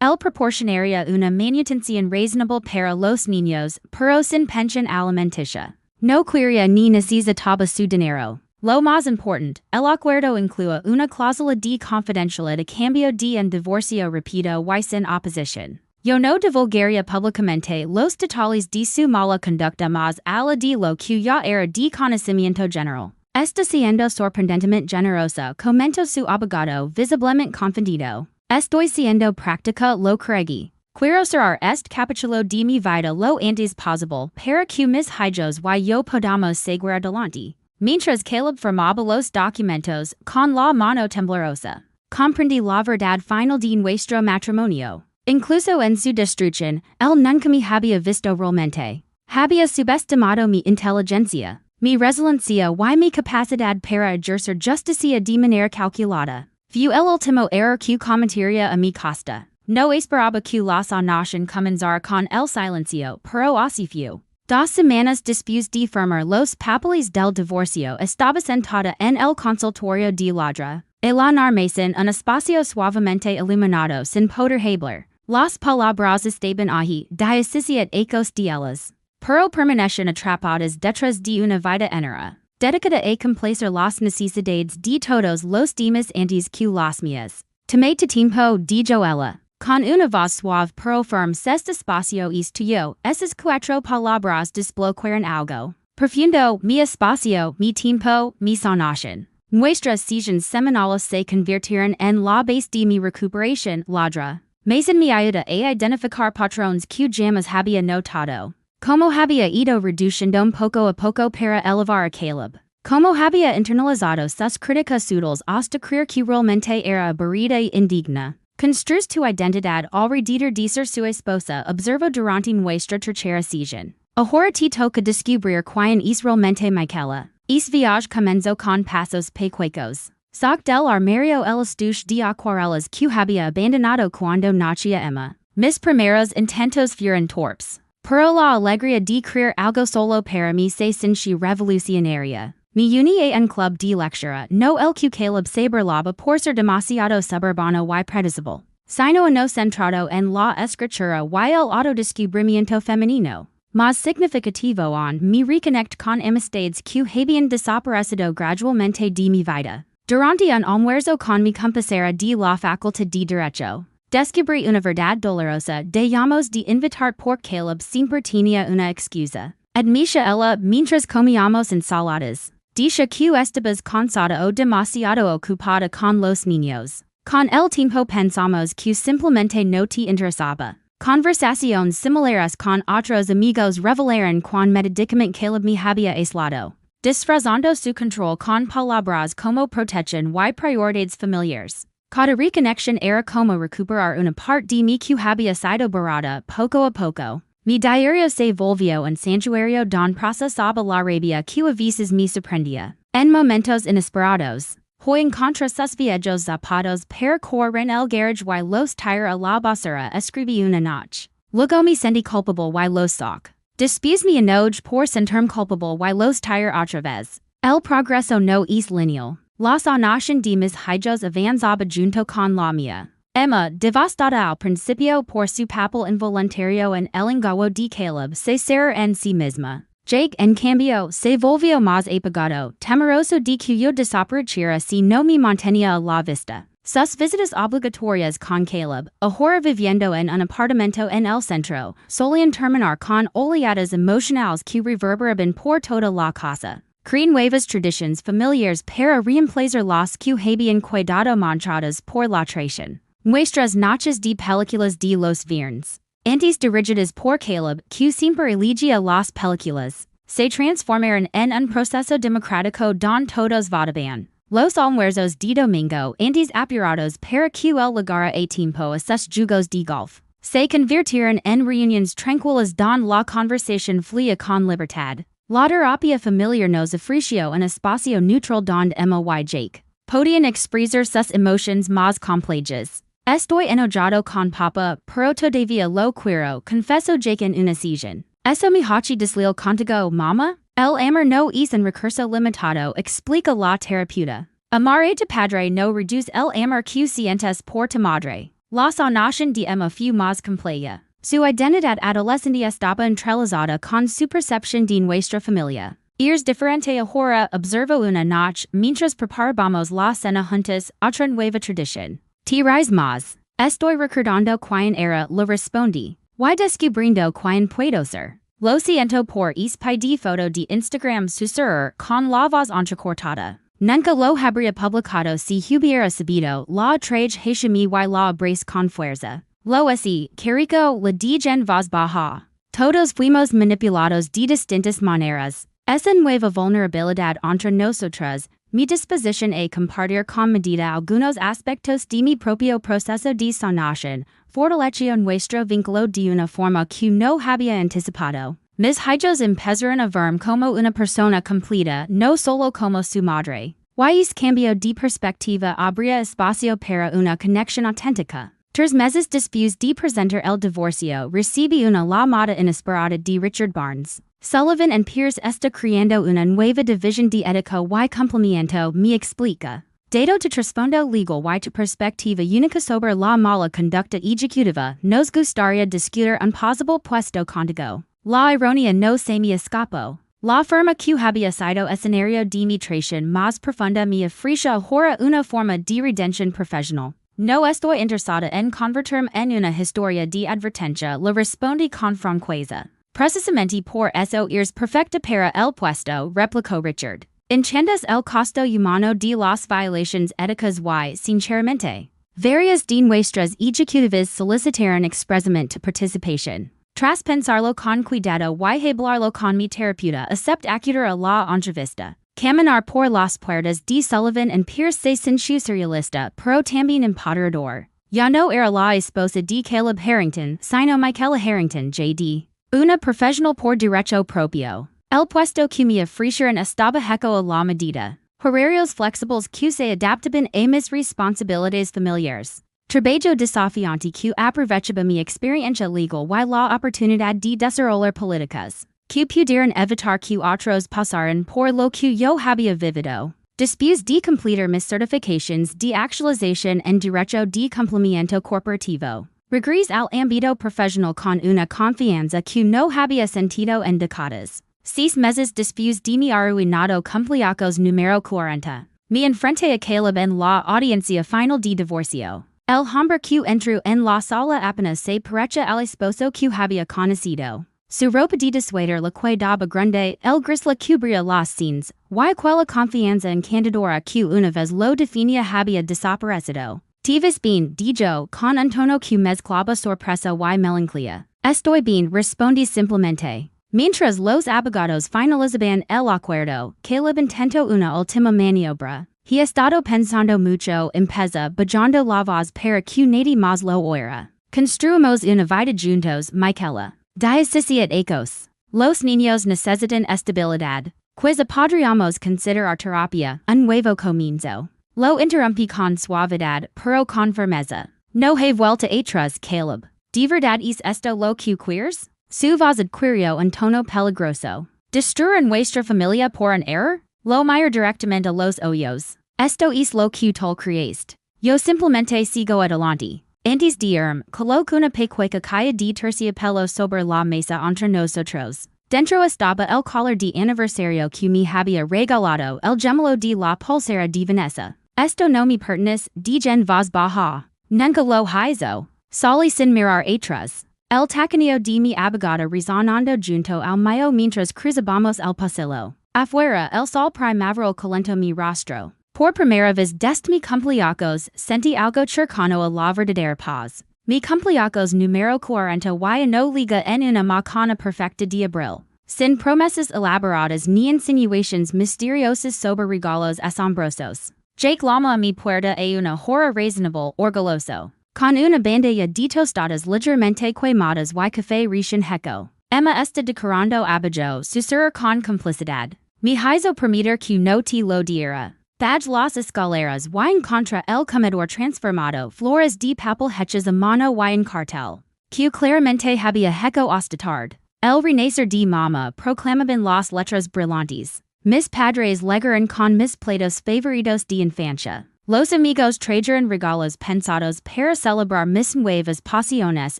Speaker 1: Él proporcionaría una manutención razonable para los niños, pero sin pensión alimenticia. No quería ni necesitaba su dinero. Lo más importante, el acuerdo incluye una cláusula de confidencialidad a cambio de un divorcio rápido y sin oposición. Yo no divulgaría públicamente los detalles de su mala conducta más allá de lo que ya era de conocimiento general. Está siendo sorprendentemente generosa, comentó su abogado, visiblemente confundido. Estoy siendo práctica lo creí. Quiero cerrar este capítulo de mi vida lo antes posible para que mis hijos y yo podamos seguir adelante. Mientras Caleb firmaba los documentos, con la mano temblorosa, comprendí la verdad final de nuestro matrimonio. Incluso en su destrucción, él nunca me había visto realmente. Había subestimado mi inteligencia, mi resiliencia y mi capacidad para ejercer justicia de manera calculada. Vio el último error que cometiría a mi costa. No esperaba que la sanación comenzara con el silencio, pero así fue. 2 semanas después de firmar los papeles del divorcio estaba sentada en el consultorio de Ladra. Eleanor Mason, un espacio suavemente iluminado sin poder hablar. Las palabras estaban allí, diecisiete ecos de ellas, pero permanecen atrapadas detrás de una vida entera, dedicada a complacer las necesidades de todos los demás antes que las mías. Tomé tu tiempo, dijo ella. Con una voz suave pero firme, este espacio es tuyo, esas 4 palabras desbloquearon algo. Profundo, mi espacio, mi tiempo, mi sanación. Nuestras sesiones semanales se convirtieron en la base de mi recuperación, ladra. Mason me ayuda a identificar patrones que jamás había notado. Como había ido reduciendo poco a poco para elevar a Caleb. Como había internalizado sus críticas útiles hasta creer que realmente era aburrida y indigna. Construir tu identidad alrededor de ser su esposa observo durante nuestra tercera sesión. Ahora te toca descubrir quién es realmente Michaela. Es viaje comenzó con pasos pequeños. Sac del armario el estuche de acuarelas que había abandonado cuando nacía Emma. Mis primeros intentos fueron torpes. Pero la alegría de crear algo solo para mí se sintió revolucionaria. Me uní a un club de lectura, no el que Caleb se burlaba por ser demasiado suburbano y predecible, sino no centrado en la escritura y el autodescubrimiento femenino. Más significativo aún, me reconnect con amistades que habían desaparecido gradualmente de mi vida. Durante un almuerzo con mi compañera de la facultad de Derecho, descubrí una verdad dolorosa dejamos de invitar por Caleb siempre tenía una excusa. Admisa ella mientras comíamos ensaladas. Dice que estabas cansada o demasiado ocupada con los niños. Con el tiempo pensamos que simplemente no te interesaba. Conversaciones similares con otros amigos revelaron cuán medicament Caleb me había aislado. Disfrazando su control con palabras como protección y prioridades familiares. Cada reconexión era como recuperar una parte de mí que había sido borrada poco a poco. Mi diario se volvió un santuario don procesaba la rabia que a veces me sorprendía. En momentos inesperados, hoy encontré sus viejos zapatos para correr en el garage y los tiré a la basura escribí una noche. Luego me sentí culpable y los sac. Después me enojé por sentirme culpable y los tiré otra vez. El progreso no es lineal. La sanación de mis hijos avanzaba junto con la mía. Emma, devastada al principio por su papel involuntario en el engaño de Caleb, se cerró en sí misma. Jake, en cambio, se volvió más apagado, temeroso de que yo desapareciera si no me mantenía a la vista. Sus visitas obligatorias con Caleb, ahora viviendo en un apartamento en el centro, solían terminar con oleadas emocionales que reverberaban por toda la casa. Creé nuevas tradiciones familiares para reemplazar las que habían quedado manchadas por la traición. Nuestras noches de películas de los viernes, antes dirigidas por Caleb, que siempre elegía las películas, se transformaron en un proceso democrático don todos votaban. Los almuerzos de domingo, antes apurados para que él llegara a tiempo a sus jugos de golf, se convirtieron en reuniones tranquilas don la conversación fluía con libertad. La terapia familiar nos ofreció un espacio neutral donde Emma y Jake podían expresar sus emociones más complejas. Estoy enojado con papá, pero todavía lo quiero, confesó Jake en una sesión. Eso me hace desleal contigo, mamá? El amor no es un recurso limitado, explica la terapeuta. Amar a tu padre no reduce el amor que sientes por tu madre. La sanación de Emma fue más compleja. Su identidad adolescente estaba entrelazada con su percepción de nuestra familia. Es diferente ahora, observo una noche, mientras preparábamos la cena juntas, otra nueva tradición. ¿Te ríes más? Estoy recordando quién era, le respondí. Y descubriendo quién puedo ser. Lo siento por espy de foto de Instagram susurrar con la voz entrecortada. Nunca lo habría publicado si hubiera sabido la tragedia y la abrace con fuerza. Lo así, Carico, la de gen voz baja. Todos fuimos manipulados de distintas maneras. Esa nueva vulnerabilidad entre nosotras, mi disposición a compartir con medida algunos aspectos de mi propio proceso de sanación, fortaleció nuestro vínculo de una forma que no había anticipado. Mis hijos empezaron a verme como una persona completa, no solo como su madre. Y ese cambio de perspectiva abría espacio para una conexión auténtica. 3 meses después de presentar el divorcio, recibí una llamada inesperada de Richard Barnes. Sullivan and Pierce está creando una nueva división de ética y cumplimiento, me explica. Dado tu trasfondo legal y tu perspectiva única sobre la mala conducta ejecutiva, nos gustaría discutir un posible puesto contigo. La ironía no se me escapó. La firma que había sido escenario de mi traición más profunda me ofrece ahora una forma de redención profesional. No estoy interesada en convertirme en una historia de advertencia, le respondí con franqueza. Precisamente por eso es perfecta para el puesto, replicó Richard. Enchendas el costo humano de las violaciones éticas y, sinceramente, varias de nuestras ejecutivas solicitaron expresamente participación. Tras pensarlo con cuidado y hablarlo con mi terapeuta, acepto acudir a la entrevista. Caminar por las puertas de Sullivan and Pierce se sintió surrealista, pero también empoderador. Ya no era la esposa de Caleb Harrington, sino Michaela Harrington, J.D. Una profesional por derecho propio. El puesto que me ofrecieron estaba hecho a la medida. Horarios flexibles que se adaptaban a mis responsabilidades familiares. Trabajo desafiante que aprovechaba mi experiencia legal y la oportunidad de desarrollar políticas que pudieran evitar que otros pasaran por lo que yo había vivido. Después de completar mis certifications de actualización en derecho de cumplimiento corporativo. Regreso al ámbito profesional con una confianza que no había sentido en décadas. 6 meses después de mi arruinado cumpleaños número 40. Me enfrenté a Caleb en la audiencia final de divorcio. El hombre que entró en la sala apenas se parecía al esposo que había conocido. Su ropa de dessuader la cuidaba grande, el gris la cubría las scenes, y aquella confianza encantadora que una vez lo definía había desaparecido. Te ves bien, dijo, con un tono que mezclaba sorpresa y melancolía. Estoy bien, respondí simplemente. Mientras los abogados finalizaban el acuerdo, Caleb intentó una última maniobra. He estado pensando mucho, empezó bajando la voz para que nadie más lo oiga. Construimos una vida juntos, Michaela. Diocesiat ecos. Los niños necesitan estabilidad. Pues podríamos considerar terapia, un nuevo comienzo. Lo interrumpí con suavidad, pero con firmeza. No hay vuelta atrás, Caleb. ¿De verdad es esto lo que quieres? Su voz adquirió un tono peligroso. ¿Destruir nuestra familia por un error? Lo miro directamente a los ojos. Esto es lo que tú creaste. Yo simplemente sigo adelante. Antes de irme, coloco una pequeña caja de terciopelo sobre la mesa entre nosotros. Dentro estaba el collar de aniversario que me había regalado el gemelo de la pulsera de Vanessa. Esto no me pertenece, dije en voz baja. Nunca lo hizo. Salí sin mirar atrás. El taconeo de mi abogada resonando junto al mío mientras cruzábamos el pasillo. Afuera, el sol primaveral calentó mi rostro. Por primera vez desde mi cumpleaños, sentí algo cercano a la verdadera paz. Mi cumpleaños número 40 y no liga en una macana perfecta de abril. Sin promesas elaboradas ni insinuaciones misteriosas sobre regalos asombrosos. Jake llama a mi puerta a una hora razonable orgulloso. Con una bandilla de tostadas ligeramente quemadas y café recién hecho. Emma está decorando abajo, susurra con complicidad. Me hizo permitir que no te lo diera. Baj las escaleras y encontra el comedor transformado, flores de papel hechas a mano y en cartel. Que claramente había hecho hasta tarde. El renacer de mama proclamaban las letras brillantes. Mis padres llegaron con mis platos favoritos de infancia. Los amigos trajeron regalos pensados para celebrar mis nuevas pasiones,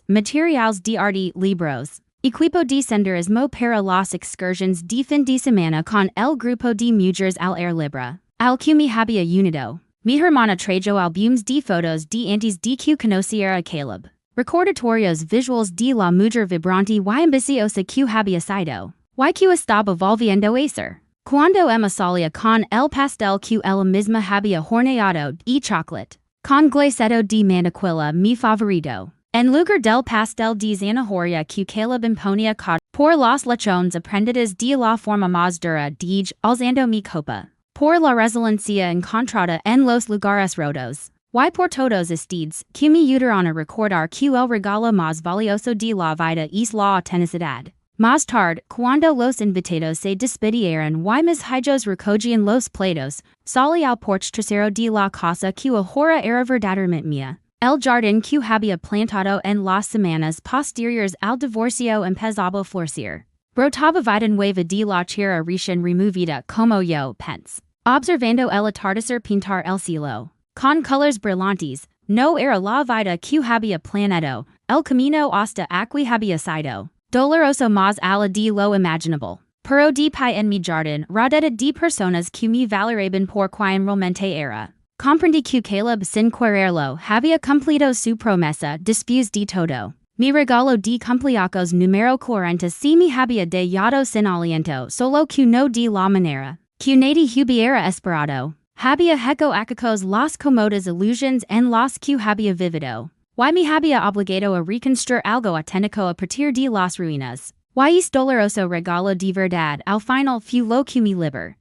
Speaker 1: materiales de arte, libros. Equipo de senderismo para las excursiones de fin de semana con el grupo de mujeres al aire libre. Al que me había unido. Mi hermana trajo álbumes de fotos de antes de que conociera a Caleb. Recordatorios visuals de la mujer vibrante y ambiciosa que había sido. Y que estaba volviendo a ser. Cuando Emma salía con el pastel que ella misma había horneado y chocolate. Con glaseado de mantequilla mi favorito. En lugar del pastel de zanahoria que Caleb imponía por las lechones aprendidas de la forma más dura dije, alzando mi copa. Por la resiliencia encontrada en los lugares rotos. Y por todos estos, que me ayudaron a recordar que el regalo más valioso de la vida es la autenticidad. Más tarde, cuando los invitados se despidieron y mis hijos recogían los platos, salí al porche trasero de la casa que ahora era verdaderamente mía. El jardín que había plantado en las semanas posteriores al divorcio empezaba a florecer. Brotaba vida nueva de la tierra recién removida como yo pensé. Observando el atardecer pintar el cielo. Con colores brillantes, no era la vida que había planeado, el camino hasta aquí había sido. Doloroso más allá de lo imaginable. Pero de pie en mi jardín, rodeada de personas que me valoraban por quien realmente era. Comprendí que Caleb sin quererlo había cumplido su promesa después de todo. Mi regalo de cumpleaños número 40 si mi había dejado sin aliento solo que no de la manera que nadie hubiera esperado. Había hecho acacos las comodas ilusions en las que había vivido. Y me había obligado a reconstruir algo auténtico a partir de las ruinas. Y es doloroso regalo de verdad al final fue lo que me liber.